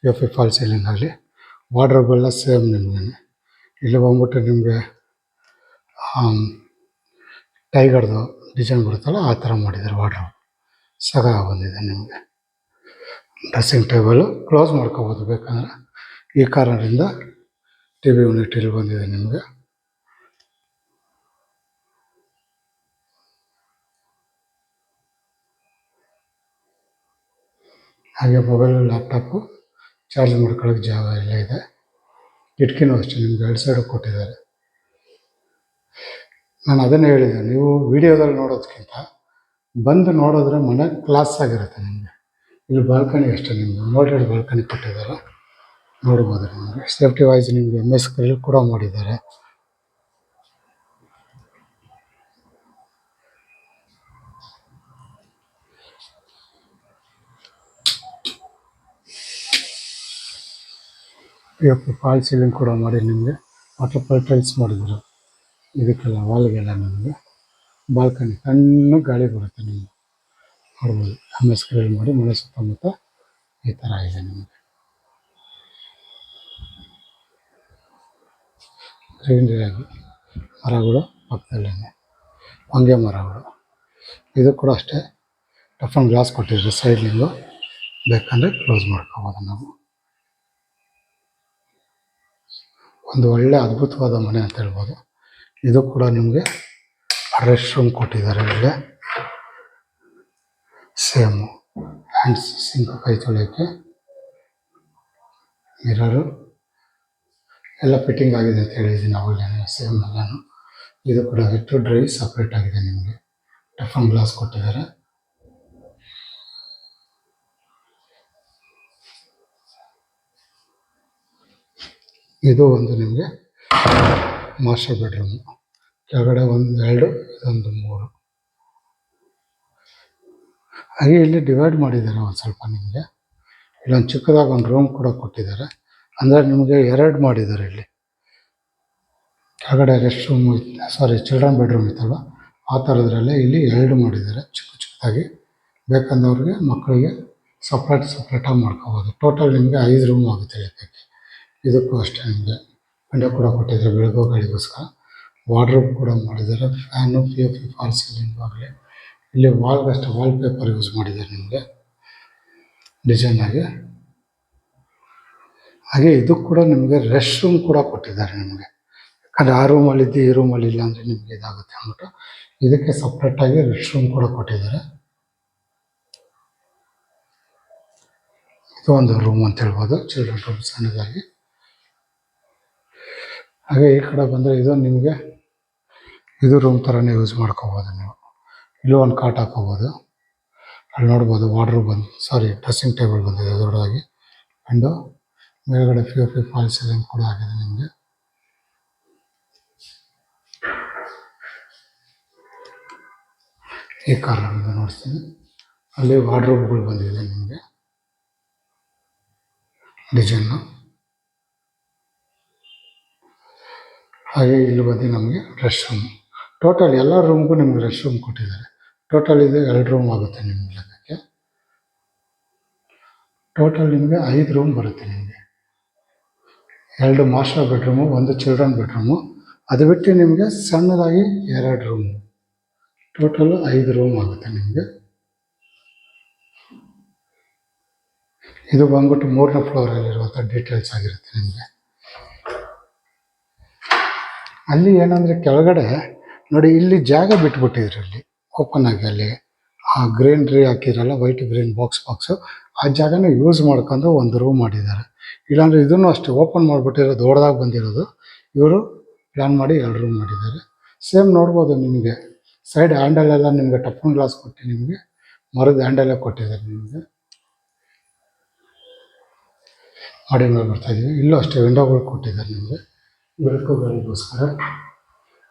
POP ಫಾಲ್ ಸೀಲಿಂಗ್ ಆಗಲಿ. ವಾರ್ಡ್ರೋಬೆಲ್ಲ ಸೇಮ್ ನಿಮಗೆ. ಇಲ್ಲಿ ಬಂದ್ಬಿಟ್ಟು ನಿಮಗೆ ಟೈಗರ್ದು ಡಿಸೈನ್ ಬರುತ್ತಲ್ಲ ಆ ಥರ ಮಾಡಿದ್ದಾರೆ. ವಾರ್ಡ್ರೋಬ್ ಸಖತ್ತಾಗಿ ಬಂದಿದೆ ನಿಮಗೆ. ಡ್ರೆಸ್ಸಿಂಗ್ ಟೇಬಲು ಕ್ಲೋಸ್ ಮಾಡ್ಕೋಬೋದು ಬೇಕಂದ್ರೆ. ಈ ಕಾರ್ನರಿಂದ TV ಯೂನಿಟ್ ಇಲ್ಲಿ ಬಂದಿದೆ ನಿಮಗೆ. ಹಾಗೆ ಮೊಬೈಲು ಲ್ಯಾಪ್ಟಾಪು ಚಾರ್ಜ್ ಮಾಡ್ಕೊಳ್ಳೋಕ್ಕೆ ಜಾಗ ಎಲ್ಲ ಇದೆ. ಕಿಟಕಿನೂ ಅಷ್ಟೇ ನಿಮ್ಗೆ 2 ಸೈಡು ಕೊಟ್ಟಿದ್ದಾರೆ. ನಾನು ಅದನ್ನೇ ಹೇಳಿದೆ, ನೀವು ವಿಡಿಯೋದಲ್ಲಿ ನೋಡೋದಕ್ಕಿಂತ ಬಂದು ನೋಡಿದ್ರೆ ಮನೆ ಕ್ಲಾಸ್ ಆಗಿರುತ್ತೆ ನಿಮಗೆ. ಇಲ್ಲಿ ಬಾಲ್ಕನಿ ಅಷ್ಟೇ ನಿಮಗೆ ಮೋಲ್ಡೆಡ್ ಬಾಲ್ಕನಿ ಕೊಟ್ಟಿದ್ದಾರೆ, ನೋಡ್ಬೋದು ನಿಮಗೆ. ಸೇಫ್ಟಿ ವೈಸ್ ನಿಮಗೆ MS ಗ್ರಿಲ್ ಕೂಡ ಮಾಡಿದ್ದಾರೆ. POP ಫಾಲ್ ಸೀಲಿಂಗ್ ಕೂಡ ಮಾಡಿ ನಿಮಗೆ ವಾಟರ್ಫಾಲ್ ಟೈಲ್ಸ್ ಮಾಡಿದ್ರು ಇದಕ್ಕೆಲ್ಲ ವಾಲ್ಗೆಲ್ಲ. ನಿಮಗೆ ಬಾಲ್ಕನಿ ಸಣ್ಣ ಗಾಳಿ ಬರುತ್ತೆ ನಿಮಗೆ, ನೋಡ್ಬೋದು. MS ಗ್ರಿಲ್ ಮಾಡಿ ಮನೆ ಸುತ್ತಮುತ್ತ ಈ ಥರ ಇದೆ ನಿಮಗೆ. ಗ್ರೀನರಿಯಾಗಿ ಮರಗಳು ಪಕ್ಕದಲ್ಲೇ, ಹೊಂಗೆ ಮರಗಳು. ಇದು ಕೂಡ ಅಷ್ಟೇ ಟಫನ್ ಗ್ಲಾಸ್ ಕೊಟ್ಟಿದ್ರು ಸೈಡ್ಲಿಂಗು, ಬೇಕಂದರೆ ಕ್ಲೋಸ್ ಮಾಡ್ಕೋಬೋದು ನಾವು. ಒಂದು ಒಳ್ಳೆ ಅದ್ಭುತವಾದ ಮನೆ ಅಂತ ಹೇಳ್ಬೋದು. ಇದು ಕೂಡ ನಿಮಗೆ ರೆಸ್ಟ್ ರೂಮ್ ಕೊಟ್ಟಿದ್ದಾರೆ. ಒಳ್ಳೆ ಸೇಮು ಹ್ಯಾಂಡ್ಸ್ ಸಿಂಕ್ ಕೈ ತೊಳೆಯೋಕ್ಕೆ, ಮಿರರು. ಎಲ್ಲ ಫಿಟ್ಟಿಂಗ್ ಆಗಿದೆ ಅಂತ ಹೇಳಿದ್ದೀನಿ ಅವಾಗಲೇ ಸೇಮ್ ಎಲ್ಲಾನು. ಇದು ಕೂಡ ವೆಟ್ ಟು ಡ್ರೈ ಸಪ್ರೇಟ್ ಆಗಿದೆ. ನಿಮಗೆ ಟಫನ್ ಗ್ಲಾಸ್ ಕೊಟ್ಟಿದ್ದಾರೆ. ಇದು ಒಂದು ನಿಮಗೆ ಮಾಸ್ಟರ್ ಬೆಡ್ರೂಮ್. ಕೆಳಗಡೆ 1 2 ಇದೊಂದು 3. ಹಾಗೆ ಇಲ್ಲಿ ಡಿವೈಡ್ ಮಾಡಿದ್ದಾರೆ ಒಂದು ಸ್ವಲ್ಪ. ನಿಮಗೆ ಇಲ್ಲೊಂದು ಚಿಕ್ಕದಾಗಿ ಒಂದು ರೂಮ್ ಕೂಡ ಕೊಟ್ಟಿದ್ದಾರೆ. ಅಂದರೆ ನಿಮಗೆ 2 ಮಾಡಿದ್ದಾರೆ ಇಲ್ಲಿ. ಕೆಳಗಡೆ ರೆಸ್ಟ್ ರೂಮ್ ಚಿಲ್ಡ್ರನ್ ಬೆಡ್ರೂಮ್ ಇತ್ತಲ್ಲ, ಆ ಥರದ್ರಲ್ಲೇ ಇಲ್ಲಿ 2 ಮಾಡಿದ್ದಾರೆ ಚಿಕ್ಕದಾಗಿ. ಬೇಕಂದವ್ರಿಗೆ ಮಕ್ಕಳಿಗೆ ಸಪ್ರೇಟಾಗಿ ಮಾಡ್ಕೋಬೋದು. ಟೋಟಲ್ ನಿಮಗೆ 5 ರೂಮ್ ಆಗುತ್ತೆ ಲೆಕ್ಕಕ್ಕೆ. ಇದಕ್ಕೂ ಅಷ್ಟೇ ನಿಮಗೆ ವಿಂಡೋ ಕೂಡ ಕೊಟ್ಟಿದ್ದಾರೆ ಬೆಳಗುಗಳಿಗೋಸ್ಕರ. ವಾರ್ಡ್ರೋಬ್ ಕೂಡ ಮಾಡಿದ್ದಾರೆ. ಫ್ಯಾನು, POP ಫಾಲ್ ಸೀಲಿಂಗ್ ಆಗಲಿ. ಇಲ್ಲಿ ವಾಲ್ಗಷ್ಟೇ ವಾಲ್ ಪೇಪರ್ ಯೂಸ್ ಮಾಡಿದ್ದಾರೆ ನಿಮಗೆ ಡಿಸೈನ್ ಆಗಿ. ಹಾಗೆ ಇದು ಕೂಡ ನಿಮಗೆ ರೆಸ್ಟ್ ರೂಮ್ ಕೂಡ ಕೊಟ್ಟಿದ್ದಾರೆ ನಿಮಗೆ. ಯಾಕಂದರೆ ಆ ರೂಮಲ್ಲಿದ್ದು ಈ ರೂಮಲ್ಲಿ ಇಲ್ಲ ಅಂದರೆ ನಿಮಗೆ ಇದಾಗುತ್ತೆ ಅಂದ್ಬಿಟ್ಟು ಇದಕ್ಕೆ ಸಪ್ರೇಟಾಗಿ ರೆಸ್ಟ್ ರೂಮ್ ಕೂಡ ಕೊಟ್ಟಿದ್ದಾರೆ. ಇದು ಒಂದು ರೂಮ್ ಅಂತ ಹೇಳ್ಬೋದು, ಚಿಲ್ಡ್ರನ್ ರೂಮ್ ಸಣ್ಣದಾಗಿ. ಹಾಗೆ ಈ ಕಡೆ ಬಂದರೆ ಇದು ನಿಮಗೆ ಇದು ರೂಮ್ ಥರನೇ ಯೂಸ್ ಮಾಡ್ಕೋಬೋದು ನೀವು. ಇಲ್ಲೂ ಒಂದು ಕಾಟ್ ಹಾಕೋಬೋದು. ಅಲ್ಲಿ ನೋಡ್ಬೋದು ವಾರ್ಡ್ರೋಬ್ ಡ್ರೆಸ್ಸಿಂಗ್ ಟೇಬಲ್ ಬಂದಿದೆ ದೊಡ್ಡದಾಗಿ. ವಿಂಡೋ ಮೇಲ್ಗಡೆ POP ಫಾಲ್ ಸೀಲಿಂಗ್ ಕೂಡ ಆಗಿದೆ ನಿಮಗೆ. ಈ ಕಾರ್ನರ್ ನೋಡ್ತೀನಿ, ಅಲ್ಲಿ ವಾರ್ಡ್ರೋಬ್ಗಳು ಬಂದಿದೆ ನಿಮಗೆ ಡಿಸೈನು. ಹಾಗೆ ಇಲ್ಲಿ ಬಂದು ನಮಗೆ ರೆಸ್ಟ್ ರೂಮ್. ಟೋಟಲ್ ಎಲ್ಲ ರೂಮ್ಗೂ ನಿಮಗೆ ರೆಸ್ಟ್ ರೂಮ್ ಕೊಟ್ಟಿದ್ದಾರೆ. ಟೋಟಲ್ ಇದು 2 ರೂಮ್ ಆಗುತ್ತೆ ನಿಮ್ಮ ಲೆಕ್ಕಕ್ಕೆ. ಟೋಟಲ್ ನಿಮಗೆ 5 ರೂಮ್ ಬರುತ್ತೆ ನಿಮಗೆ. 2 ಮಾಸ್ಟರ್ ಬೆಡ್ರೂಮು, 1 ಚಿಲ್ಡ್ರನ್ ಬೆಡ್ರೂಮು, ಅದು ಬಿಟ್ಟು ನಿಮಗೆ ಸಣ್ಣದಾಗಿ 2 ರೂಮು. ಟೋಟಲ್ 5 ರೂಮ್ ಆಗುತ್ತೆ ನಿಮಗೆ. ಇದು ಬಂದ್ಬಿಟ್ಟು 3ನೇ ಫ್ಲೋರಲ್ಲಿರುವಂಥ ಡೀಟೇಲ್ಸ್ ಆಗಿರುತ್ತೆ ನಿಮಗೆ. ಅಲ್ಲಿ ಏನಂದರೆ ಕೆಳಗಡೆ ನೋಡಿ, ಇಲ್ಲಿ ಜಾಗ ಬಿಟ್ಬಿಟ್ಟಿದ್ರು. ಇಲ್ಲಿ ಓಪನ್ ಆಗಿ ಅಲ್ಲಿ ಆ ಗ್ರೀನ್ರಿ ಹಾಕಿದ್ರಲ್ಲ, ವೈಟ್ ಗ್ರೀನ್ ಬಾಕ್ಸು, ಆ ಜಾಗನ ಯೂಸ್ ಮಾಡ್ಕೊಂಡು ಒಂದು ರೂಮ್ ಮಾಡಿದ್ದಾರೆ. ಇಲ್ಲಾಂದರೆ ಇದನ್ನು ಅಷ್ಟೇ ಓಪನ್ ಮಾಡಿಬಿಟ್ಟಿರೋ ದೊಡ್ಡದಾಗಿ ಬಂದಿರೋದು. ಇವರು ಪ್ಲ್ಯಾನ್ ಮಾಡಿ 2 ರೂಮ್ ಮಾಡಿದ್ದಾರೆ. ಸೇಮ್ ನೋಡ್ಬೋದು ನಿಮಗೆ ಸೈಡ್ ಹ್ಯಾಂಡಲೆಲ್ಲ ನಿಮಗೆ ಟಫನ್ ಗ್ಲಾಸ್ ಕೊಟ್ಟು ನಿಮಗೆ ಮರದ ಹ್ಯಾಂಡಲೇ ಕೊಟ್ಟಿದ್ದಾರೆ ನಿಮಗೆ. ಮಾಡಿ ಮೇಲೆ ಬರ್ತಾಯಿದ್ದೀವಿ. ಇಲ್ಲೂ ಅಷ್ಟೇ ವಿಂಡೋಗಳು ಕೊಟ್ಟಿದ್ದಾರೆ ನಿಮಗೆ ಬೆಳಕುಗಳಿಗೋಸ್ಕರ.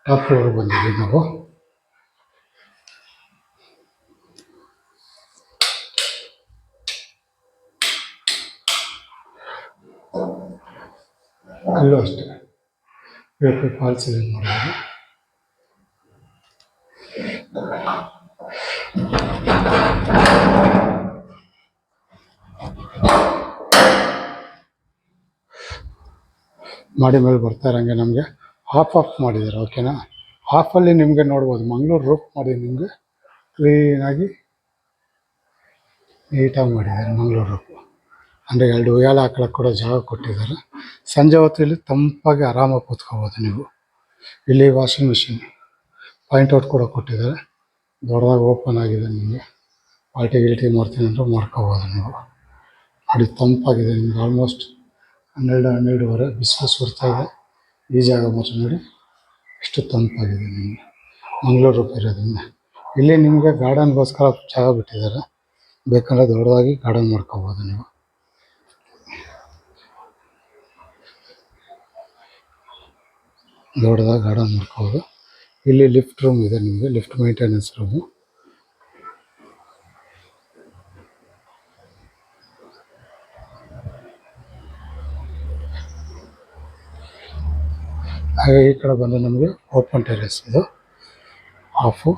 ಟಾಪ್ ಫ್ಲೋರ್ ಬಂದಿದ್ದೀವಿ ನಾವು. ಅಲ್ಲೂ ಅಷ್ಟೇ POP ಫಾಲ್ ಸೀಲಿಂಗ್ ಮಾಡಿದ್ದಾರೆ. ಮಾಡಿ ಮೇಲೆ ಬರ್ತಾ ಇರೋಂಗೆ ನಮಗೆ ಆಫ್ ಮಾಡಿದ್ದಾರೆ. ಓಕೆನಾ, ಹಾಫಲ್ಲಿ ನಿಮಗೆ ನೋಡ್ಬೋದು ಮಂಗಳೂರು ರೂಫ್ ಮಾಡಿ ನಿಮಗೆ ಕ್ಲೀನಾಗಿ ನೀಟಾಗಿ ಮಾಡಿದ್ದಾರೆ ಮಂಗಳೂರು ರೂಫ್. ಅಂದರೆ 2 ಉಯ್ಯಾಲೆ ಹಾಕೊಳ್ಳೋಕೆ ಕೂಡ ಜಾಗ ಕೊಟ್ಟಿದ್ದಾರೆ. ಸಂಜೆ ಹೊತ್ತು ಇಲ್ಲಿ ತಂಪಾಗಿ ಆರಾಮಾಗಿ ಕೂತ್ಕೋಬೋದು ನೀವು. ಇಲ್ಲಿ ವಾಷಿಂಗ್ ಮಿಷಿನ್ ಪಾಯಿಂಟ್ಔಟ್ ಕೂಡ ಕೊಟ್ಟಿದ್ದಾರೆ. ದೊಡ್ಡದಾಗಿ ಓಪನ್ ಆಗಿದೆ. ನಿಮಗೆ ಪಾರ್ಟಿ ಮಾಡ್ತೀನಿ ಅಂದರೆ ಮಾಡ್ಕೋಬೋದು ನೀವು. ನೋಡಿ ತಂಪಾಗಿದೆ ನಿಮಗೆ. ಆಲ್ಮೋಸ್ಟ್ 12-12:30 ಬಿಸಿಲು ಸುರ್ತಾ ಇದೆ. ಈ ಜಾಗ ಮಾತ್ರ ನೋಡಿ ಎಷ್ಟು ತಂಪಾಗಿದೆ ನಿಮಗೆ. ಮಂಗಳೂರು ರೂಪ್ ಇರೋದ್ರಿಂದ ಇಲ್ಲಿ ನಿಮಗೆ ಗಾರ್ಡನ್ಗೋಸ್ಕರ ಜಾಗ ಬಿಟ್ಟಿದ್ದಾರೆ. ಬೇಕಂದರೆ ದೊಡ್ಡದಾಗಿ ಗಾರ್ಡನ್ ಮಾಡ್ಕೋಬೋದು ನೀವು. ದೊಡ್ಡದಾಗಿ ಗಾರ್ಡನ್ ಮಾಡ್ಕೋಬೋದು. ಇಲ್ಲಿ ಲಿಫ್ಟ್ ರೂಮ್ ಇದೆ ನಿಮಗೆ, ಲಿಫ್ಟ್ ಮೇಂಟೆನೆನ್ಸ್ ರೂಮು. ಹಾಗೆ ಈ ಕಡೆ ಬಂದು ನಮಗೆ ಓಪನ್ ಟೆರೆಸ್. ಇದು ಆಫು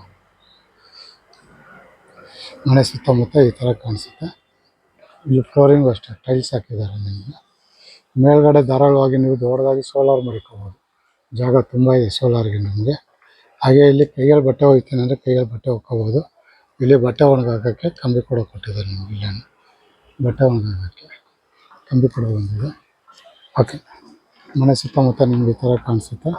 ಮನೆ ಸುತ್ತಮುತ್ತ ಈ ಥರ ಕಾಣಿಸುತ್ತೆ. ಇಲ್ಲಿ ಫ್ಲೋರಿಂಗು ಅಷ್ಟೇ ಟೈಲ್ಸ್ ಹಾಕಿದ್ದಾರೆ ನಿಮಗೆ. ಮೇಲ್ಗಡೆ ಧಾರಾಳವಾಗಿ ನೀವು ದೊಡ್ಡದಾಗಿ ಸೋಲಾರ್ ಮಡಿಕೋಬೋದು. ಜಾಗ ತುಂಬ ಇದೆ ಸೋಲಾರ್ಗೆ ನಿಮಗೆ. ಹಾಗೆ ಇಲ್ಲಿ ಕೈಯಲ್ಲಿ ಬಟ್ಟೆ ಒಗಿತೀನಿ ಅಂದರೆ ಕೈಯಲ್ಲಿ ಬಟ್ಟೆ ಒಕ್ಕೋಬೋದು. ಇಲ್ಲಿ ಬಟ್ಟೆ ಒಣಗಾಕೋಕ್ಕೆ ಕಂಬಿ ಕೂಡ ಕೊಟ್ಟಿದ್ದಾರೆ ನಿಮಗೆ. ಇಲ್ಲೇನು ಬಟ್ಟೆ ಒಣಗಾಕೋಕ್ಕೆ ಕಂಬಿ ಕೂಡ ಬಂದಿದೆ. ಓಕೆ, ಮನೆ ಸುತ್ತಮುತ್ತ ನಿಮ್ಗೆ ಈ ಥರ ಕಾಣಿಸುತ್ತೆ.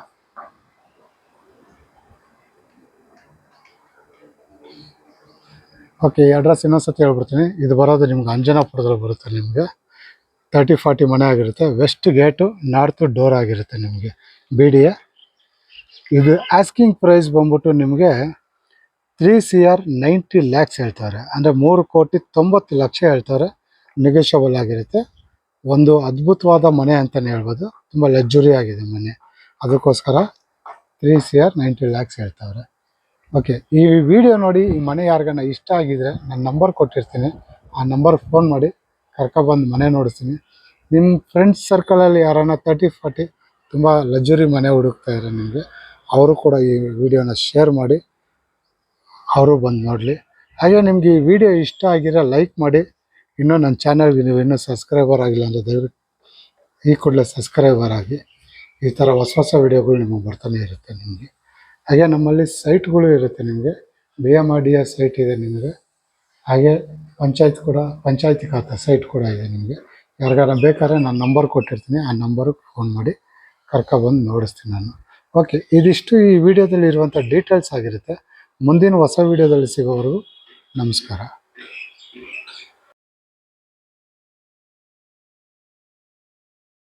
ಓಕೆ, ಈ ಅಡ್ರೆಸ್ ಇನ್ನೊಂದು ಸತಿ ಹೇಳ್ಬಿಡ್ತೀನಿ. ಇದು ಬರೋದು ನಿಮ್ಗೆ ಅಂಜನಾಪುರದಲ್ಲಿ ಬರುತ್ತೆ ನಿಮಗೆ. 30-40 ಮನೆ ಆಗಿರುತ್ತೆ. ವೆಸ್ಟ್ ಗೇಟು, ನಾರ್ತ್ ಡೋರ್ ಆಗಿರುತ್ತೆ ನಿಮಗೆ BDA. ಇದು ಆಸ್ಕಿಂಗ್ ಪ್ರೈಸ್ ಬಂದ್ಬಿಟ್ಟು ನಿಮಗೆ 3 CR 90 lakhs ಹೇಳ್ತಾರೆ. ಅಂದರೆ 3,90,00,000 ಹೇಳ್ತಾರೆ. ನೆಗೋಷಿಯಬಲ್ ಆಗಿರುತ್ತೆ. ಒಂದು ಅದ್ಭುತವಾದ ಮನೆ ಅಂತಲೇ ಹೇಳ್ಬೋದು. ತುಂಬ ಲಕ್ಸುರಿ ಆಗಿದೆ ಮನೆ, ಅದಕ್ಕೋಸ್ಕರ 3 CR 90 lakhs ಹೇಳ್ತಾವ್ರೆ. ಓಕೆ, ಈ ವಿಡಿಯೋ ನೋಡಿ ಈ ಮನೆ ಯಾರಿಗಾನ ಇಷ್ಟ ಆಗಿದ್ರೆ ನಾನು ನಂಬರ್ ಕೊಟ್ಟಿರ್ತೀನಿ, ಆ ನಂಬರ್ಗೆ ಫೋನ್ ಮಾಡಿ ಕರ್ಕೊಬಂದು ಮನೆ ನೋಡಿಸ್ತೀನಿ. ನಿಮ್ಮ ಫ್ರೆಂಡ್ಸ್ ಸರ್ಕಲಲ್ಲಿ ಯಾರನ್ನ 30-40 ತುಂಬ ಲಕ್ಸುರಿ ಮನೆ ಹುಡುಕ್ತಾ ಇದ್ದಾರೆ ನಿಮಗೆ, ಅವರು ಕೂಡ ಈ ವಿಡಿಯೋನ ಶೇರ್ ಮಾಡಿ ಅವರು ಬಂದು ನೋಡಲಿ. ಹಾಗೆ ನಿಮಗೆ ಈ ವಿಡಿಯೋ ಇಷ್ಟ ಆಗಿರೋ ಲೈಕ್ ಮಾಡಿ. ಇನ್ನೂ ನನ್ನ ಚಾನಲ್ಗೆ ನೀವು ಇನ್ನೂ ಸಬ್ಸ್ಕ್ರೈಬರ್ ಆಗಿಲ್ಲ ಅಂದರೆ ದಯವಿಟ್ಟು ಈ ಕೂಡಲೇ ಸಬ್ಸ್ಕ್ರೈಬರ್ ಆಗಿ. ಈ ಥರ ಹೊಸ ವಿಡಿಯೋಗಳು ನಿಮಗೆ ಬರ್ತಾನೆ ಇರುತ್ತೆ ನಿಮಗೆ. ಹಾಗೆ ನಮ್ಮಲ್ಲಿ ಸೈಟ್ಗಳು ಇರುತ್ತೆ ನಿಮಗೆ. BMRDA ಸೈಟ್ ಇದೆ ನಿಮಗೆ. ಹಾಗೆ ಪಂಚಾಯತಿ ಖಾತಾ ಸೈಟ್ ಕೂಡ ಇದೆ ನಿಮಗೆ. ಯಾರಿಗಾರ ಬೇಕಾದ್ರೆ ನಾನು ನಂಬರ್ ಕೊಟ್ಟಿರ್ತೀನಿ, ಆ ನಂಬರ್ಗೆ ಫೋನ್ ಮಾಡಿ ಕರ್ಕೊಬಂದು ನೋಡಿಸ್ತೀನಿ ನಾನು. ಓಕೆ, ಇದಿಷ್ಟು ಈ ವಿಡಿಯೋದಲ್ಲಿ ಇರುವಂಥ ಡೀಟೇಲ್ಸ್ ಆಗಿರುತ್ತೆ. ಮುಂದಿನ ಹೊಸ ವಿಡಿಯೋದಲ್ಲಿ ಸಿಗೋವರೆಗೂ ನಮಸ್ಕಾರ.